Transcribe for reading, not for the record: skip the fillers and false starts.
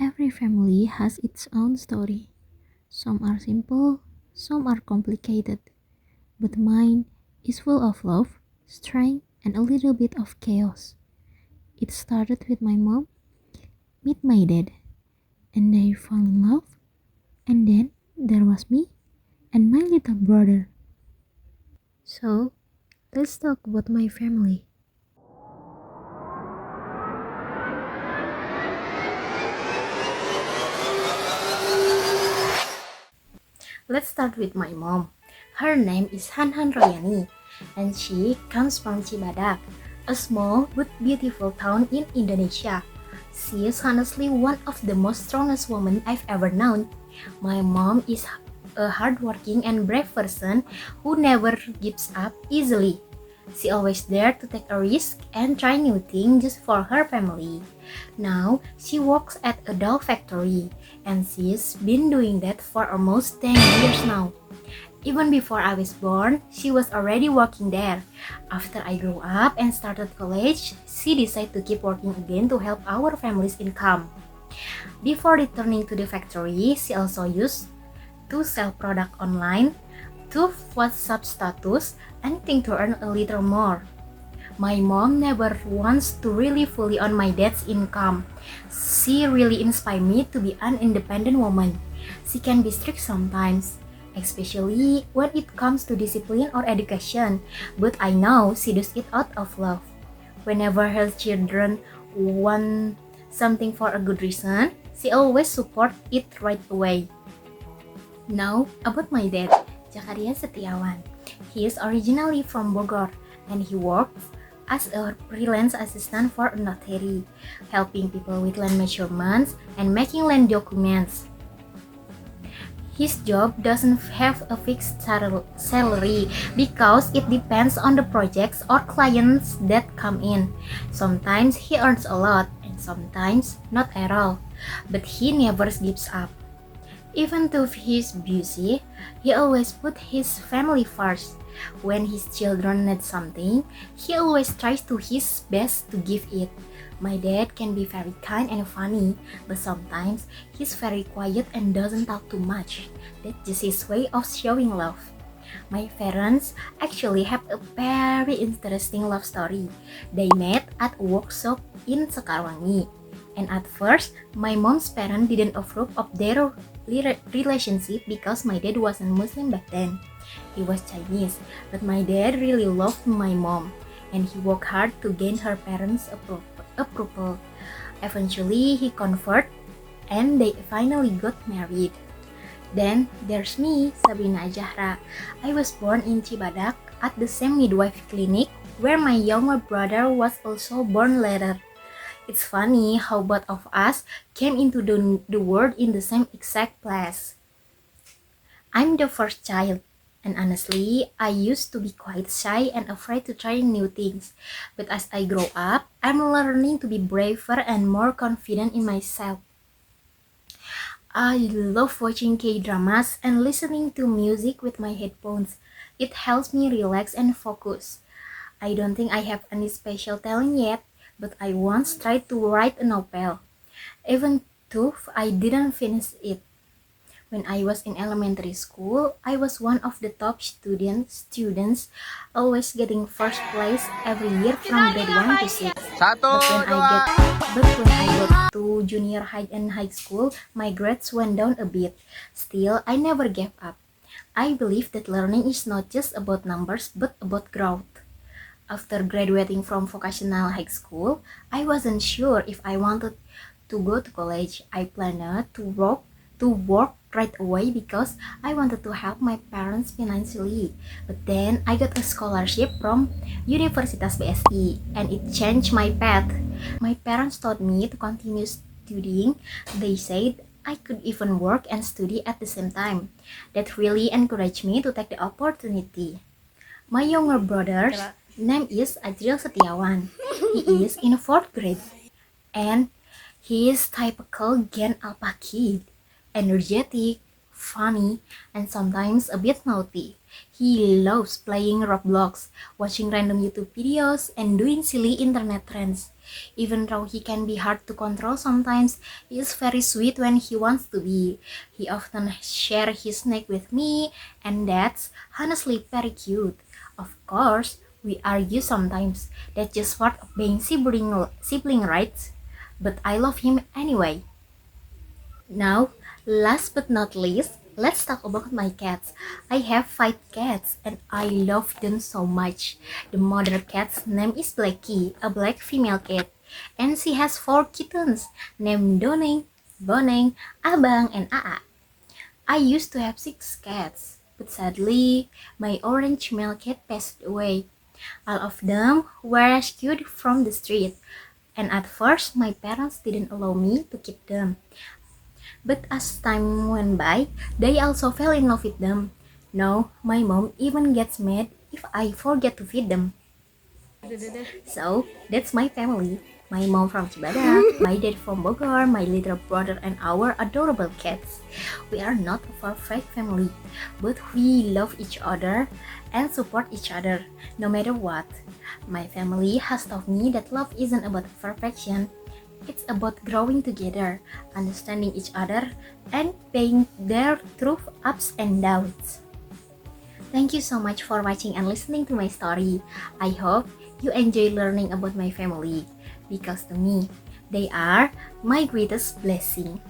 Every family has its own story. Some are simple, some are complicated, but mine is full of love, strength, and a little bit of chaos. It started with my mom, with my dad, and they fall in love, and then there was me and my little brother. So, let's talk about my family. Let's start with my mom. Her name is Hanhan Royani, and she comes from Cibadak, a small but beautiful town in Indonesia. She is honestly one of the most strongest women I've ever known. My mom is a hardworking and brave person who never gives up easily. She always there to take a risk and try new things just for her family. Now, she works at a doll factory, and she's been doing that for almost 10 years now. Even before I was born, she was already working there. After I grew up and started college, she decided to keep working again to help our family's income. Before returning to the factory, she also used to sell product online, to WhatsApp status, anything to earn a little more. My mom never wants to really fully on my dad's income. She really inspired me to be an independent woman. She can be strict sometimes, especially when it comes to discipline or education, but I know she does it out of love. Whenever her children want something for a good reason, she always support it right away. Now, about my dad, Zakaria Setiawan. He is originally from Bogor, and he works as a freelance assistant for a notary, helping people with land measurements and making land documents. His job doesn't have a fixed salary because it depends on the projects or clients that come in. Sometimes he earns a lot and sometimes not at all, but he never gives up. Even though he's busy, he always put his family first. When his children need something, he always tries to his best to give it. My dad can be very kind and funny, but sometimes he's very quiet and doesn't talk too much. That's just his way of showing love. My parents actually have a very interesting love story. They met at a workshop in Sekarwangi. And at first, my mom's parents didn't approve of their relationship because my dad wasn't Muslim back then. He was Chinese, but my dad really loved my mom, and he worked hard to gain her parents' approval. Eventually, he converted, and they finally got married. Then there's me, Sabrina Zahra. I was born in Cibadak at the same midwife clinic where my younger brother was also born later. It's funny how both of us came into the world in the same exact place. I'm the first child, and honestly, I used to be quite shy and afraid to try new things. But as I grow up, I'm learning to be braver and more confident in myself. I love watching K-dramas and listening to music with my headphones. It helps me relax and focus. I don't think I have any special talent yet, but I once tried to write a novel. Even though I didn't finish it. When I was in elementary school, I was one of the top students, always getting first place every year from grade 1 to 6. But when I got to junior high and high school, my grades went down a bit. Still, I never gave up. I believe that learning is not just about numbers, but about growth. After graduating from vocational high school, I wasn't sure if I wanted to go to college. I planned to work right away because I wanted to help my parents financially. But then I got a scholarship from Universitas BSI and it changed my path. My parents told me to continue studying. They said I could even work and study at the same time. That really encouraged me to take the opportunity. My younger brother's name is Ajril Setiawan. He is in 4th grade and he is typical Gen Alpha kid, energetic, funny, and sometimes a bit naughty. He loves playing Roblox, watching random YouTube videos, and doing silly internet trends. Even though he can be hard to control sometimes, he is very sweet when he wants to be. He often shares his snack with me, and that's honestly very cute. Of course, we argue sometimes. That's just part of being sibling, right? But I love him anyway. Now, last but not least, let's talk about my cats. I have 5 cats and I love them so much. The mother cat's name is Blackie, a black female cat, and she has 4 kittens named Doneng, Boneng, Abang, and Aa. I used to have 6 cats, but sadly, my orange male cat passed away. All of them were rescued from the street, and at first my parents didn't allow me to keep them. But as time went by, they also fell in love with them. Now, my mom even gets mad if I forget to feed them. So, that's my family. My mom from Cibadak, my dad from Bogor, my little brother, and our adorable cats. We are not a perfect family, but we love each other and support each other, no matter what. My family has taught me that love isn't about perfection, it's about growing together, understanding each other, and being there through ups and downs. Thank you so much for watching and listening to my story. I hope you enjoy learning about my family because to me, they are my greatest blessing.